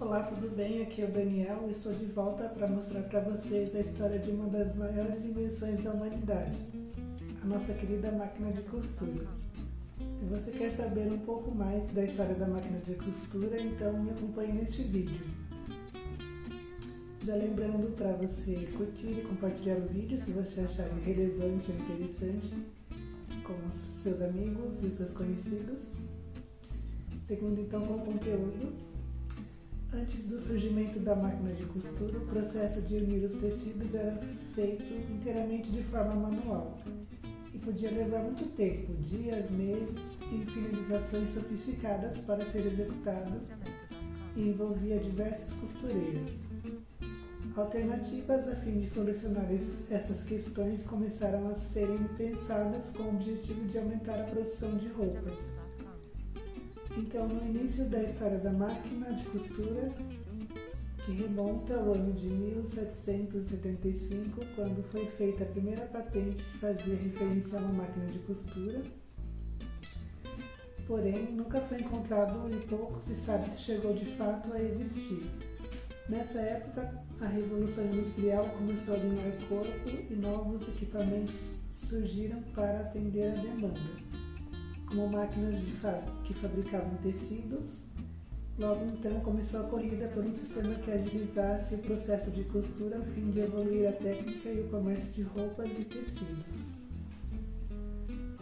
Olá, tudo bem? Aqui é o Daniel e estou de volta para mostrar para vocês a história de uma das maiores invenções da humanidade, a nossa querida máquina de costura. Se você quer saber um pouco mais da história da máquina de costura, então me acompanhe neste vídeo. Já lembrando para você curtir e compartilhar o vídeo se você achar relevante ou interessante com os seus amigos e os seus conhecidos. Segundo então com o conteúdo. Antes do surgimento da máquina de costura, o processo de unir os tecidos era feito inteiramente de forma manual e podia levar muito tempo, dias, meses e finalizações sofisticadas para ser executado e envolvia diversas costureiras. Alternativas a fim de solucionar essas questões começaram a serem pensadas com o objetivo de aumentar a produção de roupas. Então, no início da história da máquina de costura, que remonta ao ano de 1775, quando foi feita a primeira patente que fazia referência a uma máquina de costura, porém, nunca foi encontrado e pouco se sabe se chegou de fato a existir. Nessa época, a Revolução Industrial começou a ganhar corpo e novos equipamentos surgiram para atender a demanda, como máquinas que fabricavam tecidos. Logo então começou a corrida por um sistema que agilizasse o processo de costura a fim de evoluir a técnica e o comércio de roupas e tecidos.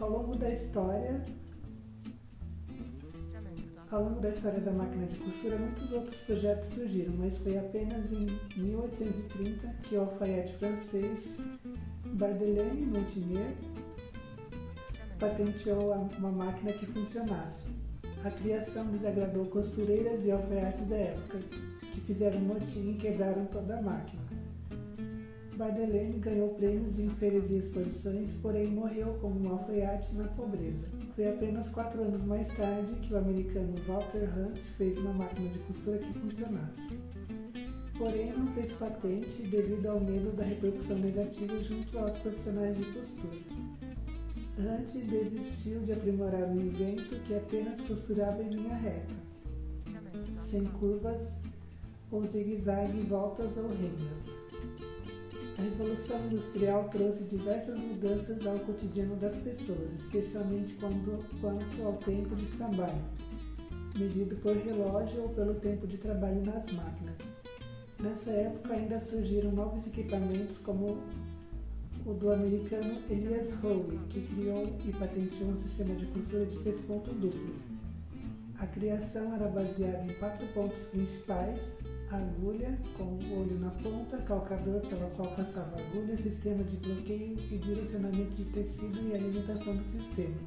Ao longo da história da máquina de costura, muitos outros projetos surgiram, mas foi apenas em 1830 que o alfaiate francês Bardelene Montinier patenteou uma máquina que funcionasse. A criação desagradou costureiras e alfaiates da época, que fizeram motim e quebraram toda a máquina. Bardelene ganhou prêmios em feiras e exposições, porém morreu como um alfaiate na pobreza. Foi apenas 4 anos mais tarde que o americano Walter Hunt fez uma máquina de costura que funcionasse. Porém, não fez patente devido ao medo da repercussão negativa junto aos profissionais de costura. Hunt desistiu de aprimorar o invento que apenas costurava em linha reta, sem curvas ou zigue-zague, voltas ou rendas. A Revolução Industrial trouxe diversas mudanças ao cotidiano das pessoas, especialmente quanto ao tempo de trabalho, medido por relógio ou pelo tempo de trabalho nas máquinas. Nessa época ainda surgiram novos equipamentos como o do americano Elias Howe, que criou e patenteou um sistema de costura de pesponto duplo. A criação era baseada em 4 pontos principais: agulha com o olho na ponta, calcador pela qual passava a agulha, sistema de bloqueio e direcionamento de tecido e alimentação do sistema.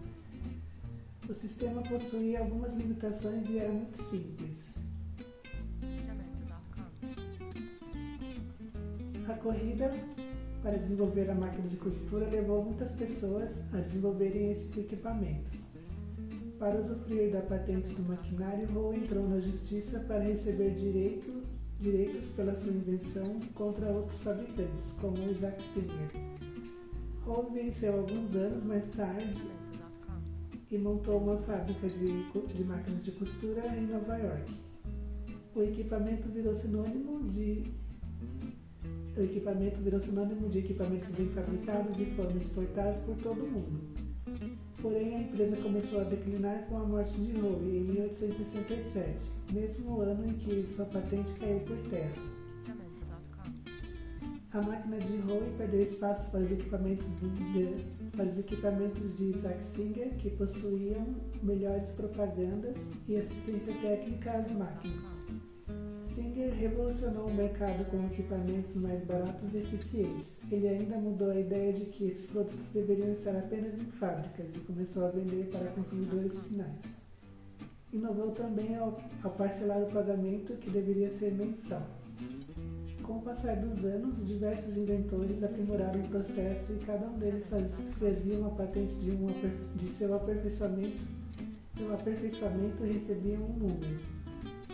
O sistema possuía algumas limitações e era muito simples. A corrida para desenvolver a máquina de costura levou muitas pessoas a desenvolverem esses equipamentos. Para usufruir da patente do maquinário, Howe entrou na justiça para receber direitos pela sua invenção contra outros fabricantes, como o Isaac Singer. Howe venceu alguns anos mais tarde e montou uma fábrica de máquinas de costura em Nova York. O equipamento virou sinônimo de equipamentos bem fabricados e foram exportados por todo o mundo. Porém, a empresa começou a declinar com a morte de Howe em 1867, mesmo ano em que sua patente caiu por terra. A máquina de Howe perdeu espaço para os equipamentos de Isaac Singer, que possuíam melhores propagandas e assistência técnica às máquinas. Singer revolucionou o mercado com equipamentos mais baratos e eficientes. Ele ainda mudou a ideia de que esses produtos deveriam estar apenas em fábricas e começou a vender para consumidores finais. Inovou também ao parcelar o pagamento, que deveria ser mensal. Com o passar dos anos, diversos inventores aprimoraram o processo e cada um deles fazia uma patente de seu aperfeiçoamento e recebiam um número.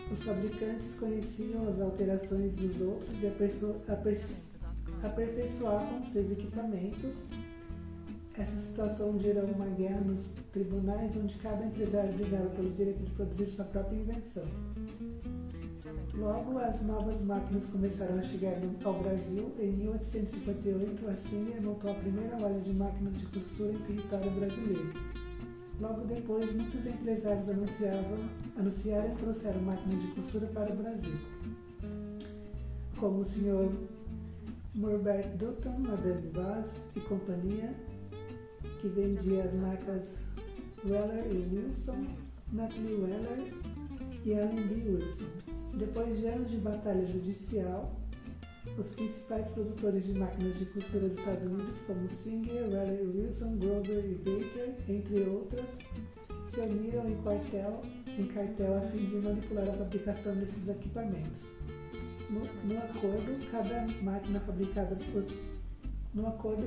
Os fabricantes conheciam as alterações dos outros e aperfeiçoavam seus equipamentos. Essa situação gerou uma guerra nos tribunais, onde cada empresário brigava pelo direito de produzir sua própria invenção. Logo, as novas máquinas começaram a chegar ao Brasil. Em 1858, a Singer montou a primeira loja de máquinas de costura em território brasileiro. Logo depois, muitos empresários anunciaram e trouxeram máquinas de costura para o Brasil, como o Sr. Murbert Dutton, Madame Vaz e companhia, que vendia as marcas Weller e Wilson, Natalie Weller e Ellen B. Wilson. Depois de anos de batalha judicial, os principais produtores de máquinas de costura dos Estados Unidos, como Singer, Weller e Wilson, Grover e Baker, entre outras, se uniram em cartel a fim de manipular a fabricação desses equipamentos. No acordo,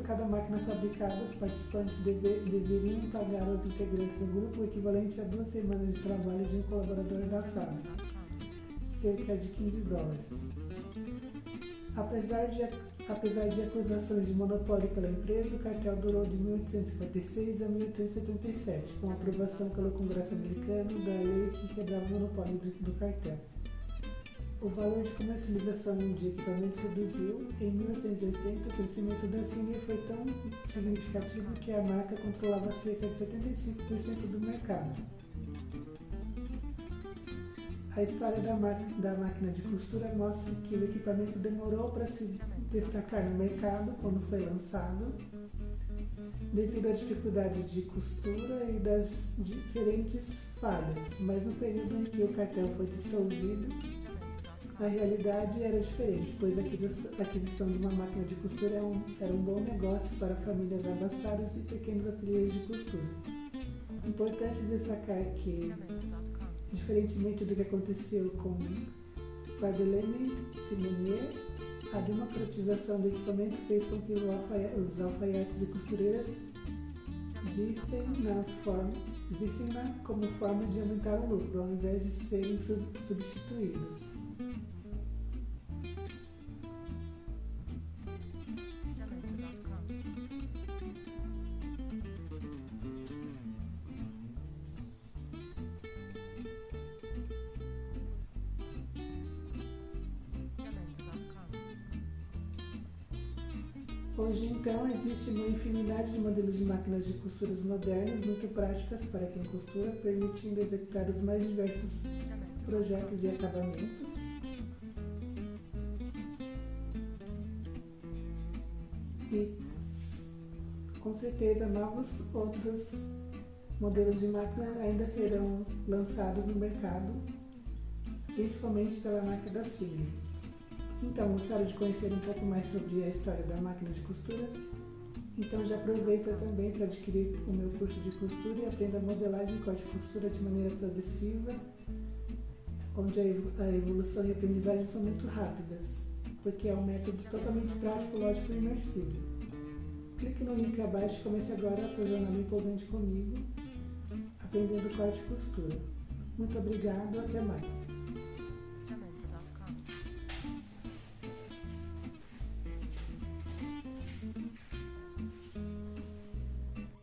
cada máquina fabricada, os participantes deveriam pagar aos integrantes do grupo o equivalente a 2 semanas de trabalho de um colaborador da fábrica, cerca de $15. Apesar de acusações de monopólio pela empresa, o cartel durou de 1856 a 1877, com aprovação pelo Congresso americano da lei que quebrava o monopólio do cartel. O valor de comercialização de equipamentos reduziu. Em 1880, o crescimento da Singer foi tão significativo que a marca controlava cerca de 75% do mercado. A história da máquina de costura mostra que o equipamento demorou para se destacar no mercado quando foi lançado, devido à dificuldade de costura e das diferentes falhas, mas no período em que o cartel foi dissolvido, a realidade era diferente, pois a aquisição de uma máquina de costura era um bom negócio para famílias abastadas e pequenos ateliês de costura. Importante destacar que, diferentemente do que aconteceu com Bardelene Simonier, a democratização do equipamento fez com que os alfaiates e costureiras vissem-na como forma de aumentar o lucro, ao invés de serem substituídos. Hoje, então, existe uma infinidade de modelos de máquinas de costuras modernas, muito práticas para quem costura, permitindo executar os mais diversos projetos e acabamentos. E, com certeza, novos outros modelos de máquina ainda serão lançados no mercado, principalmente pela marca da Singer. Então, gostaram de conhecer um pouco mais sobre a história da máquina de costura? Então já aproveita também para adquirir o meu curso de costura e aprenda modelagem e corte de costura de maneira progressiva, onde a evolução e a aprendizagem são muito rápidas, porque é um método totalmente prático, lógico e imersivo. Clique no link abaixo e comece agora a sua jornada empolgante comigo, aprendendo corte e costura. Muito obrigado, até mais!